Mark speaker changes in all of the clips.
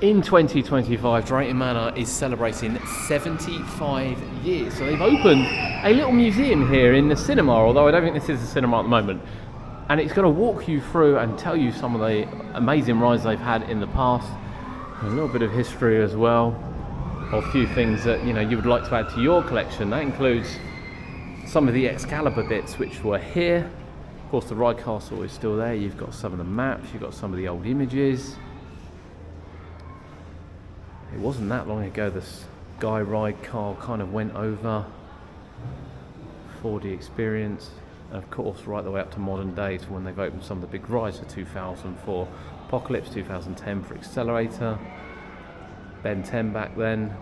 Speaker 1: In 2025, Drayton Manor is celebrating 75 years. So they've opened a little museum here in the cinema, although I don't think this is a cinema at the moment. And it's going to walk you through and tell you some of the amazing rides they've had in the past. A little bit of history as well. A few things that you would like to add to your collection. That includes some of the Excalibur bits which were here. Of course, the ride castle is still there. You've got some of the maps. You've got some of the old images. It wasn't that long ago the Sky Ride car kind of went over. 4D experience, and of course right the way up to modern day to when they've opened some of the big rides for 2004 Apocalypse, 2010 for Accelerator, Ben 10 back then,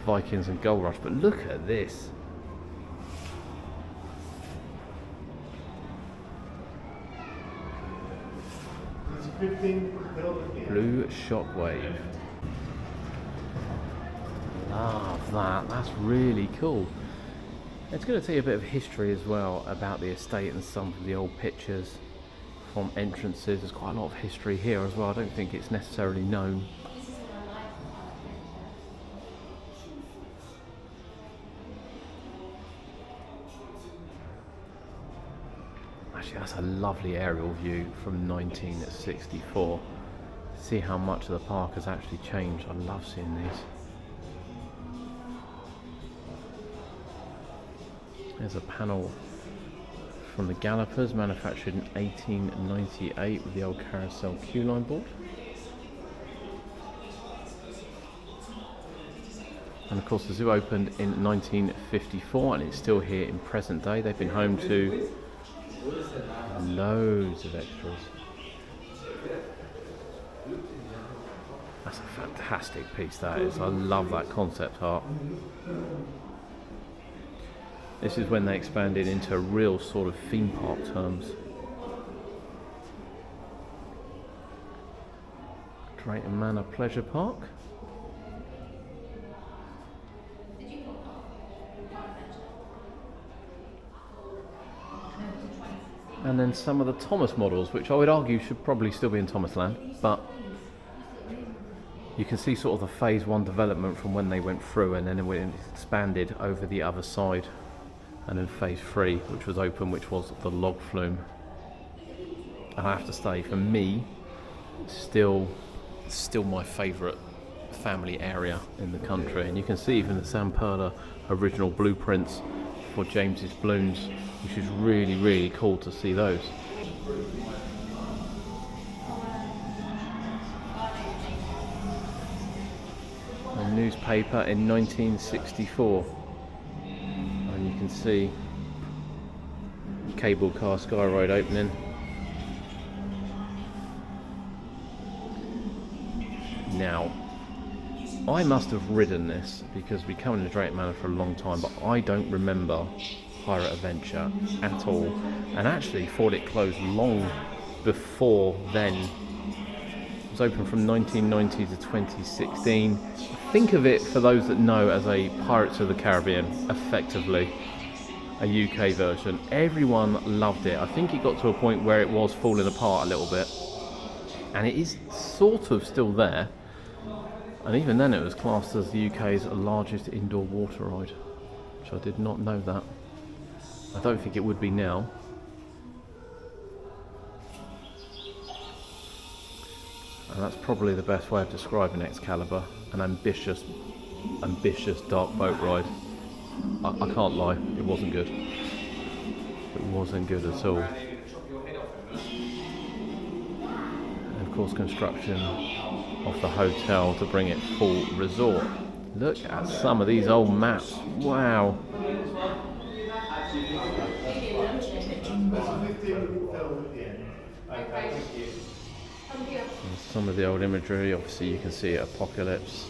Speaker 1: Vikings and Gold Rush. But look at this. Blue Shockwave. Love that. That's really cool. It's going to tell you a bit of history as well about the estate and some of the old pictures from entrances. There's quite a lot of history here as well. I don't think it's necessarily known. Actually, that's a lovely aerial view from 1964. See how much of the park has actually changed. I love seeing these. There's a panel from the Gallopers, manufactured in 1898 with the old carousel queue line board. And of course the zoo opened in 1954 and it's still here in present day. They've been home to loads of extras. That's a fantastic piece, that is. I love that concept art. This is when they expanded into real sort of theme park terms. Drayton Manor Pleasure Park. And then some of the Thomas models, which I would argue should probably still be in Thomas Land, but you can see sort of the phase 1 development from when they went through, and then it expanded over the other side. And then phase 3, which was open, which was the log flume. And I have to say, for me, still my favourite family area in the country. And you can see even the San Perla original blueprints for James's balloons, which is really, really cool to see those. A newspaper in 1964. And you can see cable car Sky Ride opening. Now, I must have ridden this because we come into Drayton Manor for a long time, but I don't remember Pirate Adventure at all, and actually thought it closed long before then. It was open from 1990 to 2016. Think of it, for those that know, as a Pirates of the Caribbean, effectively a UK version. Everyone loved it. I think it got to a point where it was falling apart a little bit, and it is sort of still there, and even then it was classed as the UK's largest indoor water ride, which I did not know that. I don't think it would be now. And that's probably the best way of describing Excalibur, an ambitious dark boat ride. I can't lie, it wasn't good. It wasn't good at all. And of course construction of the hotel to bring it full resort. Look at some of these old maps, wow. And some of the old imagery, obviously you can see Apocalypse,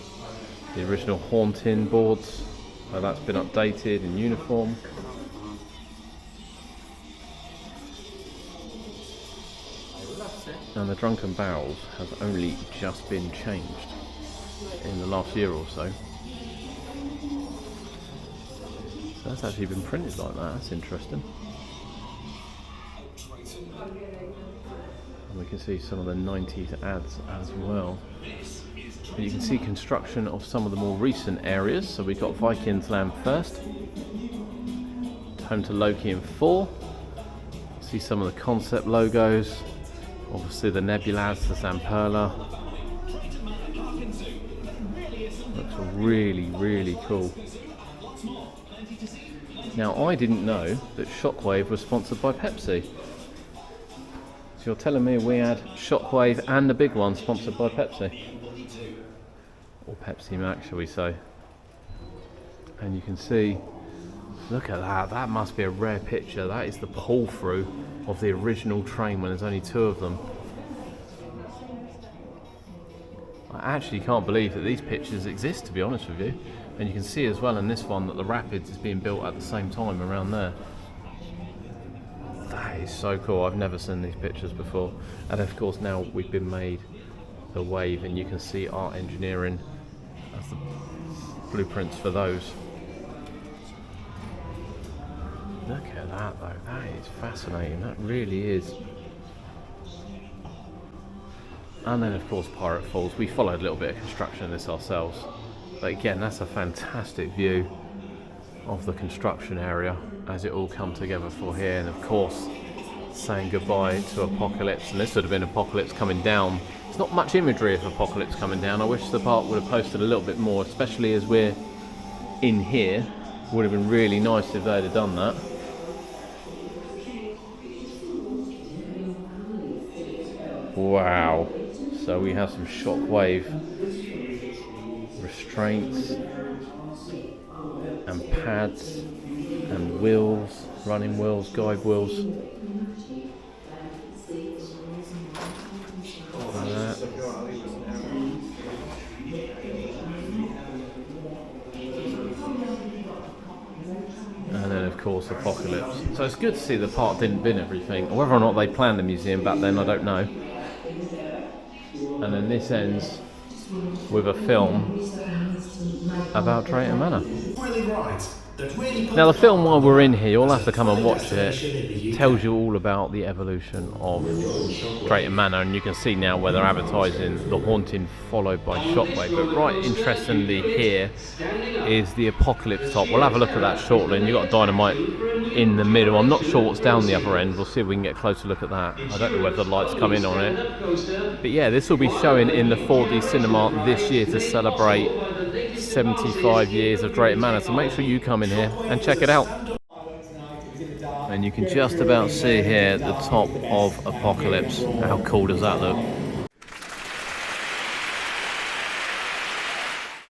Speaker 1: the original Haunting boards, that's been updated in uniform. And the Drunken Barrels have only just been changed in the last year or so. So that's actually been printed like that, that's interesting. And we we can see some of the 90s ads as well. And you can see construction of some of the more recent areas. So we've got Vikings Land first, home to Loki in 4. See some of the concept logos, obviously the Nebulas, the Zamperla. Looks really, really cool. Now, I didn't know that Shockwave was sponsored by Pepsi. So you're telling me we had Shockwave and the big one sponsored by Pepsi? Or Pepsi Max, shall we say. And you can see, look at that, that must be a rare picture. That is the pull through of the original train when there's only 2 of them. I actually can't believe that these pictures exist, to be honest with you. And you can see as well in this one that the Rapids is being built at the same time around there. That is so cool. I've never seen these pictures before. And of course now we've been made the Wave, and you can see Art Engineering as the blueprints for those. Look at that though, that is fascinating, that really is. And then of course Pirate Falls, we followed a little bit of construction of this ourselves. But again, that's a fantastic view of the construction area as it all come together for here. And of course, saying goodbye to Apocalypse. And this would have been Apocalypse coming down. There's not much imagery of Apocalypse coming down. I wish the park would have posted a little bit more, especially as we're in here. Would have been really nice if they'd have done that. Wow. So we have some Shockwave restraints and pads and wheels, running wheels, guide wheels. Like that. And then of course Apocalypse. So it's good to see the park didn't bin everything. Whether or not they planned the museum back then, I don't know. And then this ends with a film about Drayton Manor. Now the film, while we're in here, you'll have to come and watch it. It tells you all about the evolution of Drayton Manor, and you can see now where they're advertising The Haunting followed by Shockwave. But right interestingly here is the Apocalypse top. We'll have a look at that shortly, and you've got Dynamite in the middle. I'm not sure what's down the other end. We'll see if we can get a closer look at that. I don't know whether the lights come in on it. But yeah, this will be showing in the 4D cinema this year to celebrate 75 years of Drayton Manor. So make sure you come in here and check it out. And you can just about see here the top of Apocalypse. How cool does that look?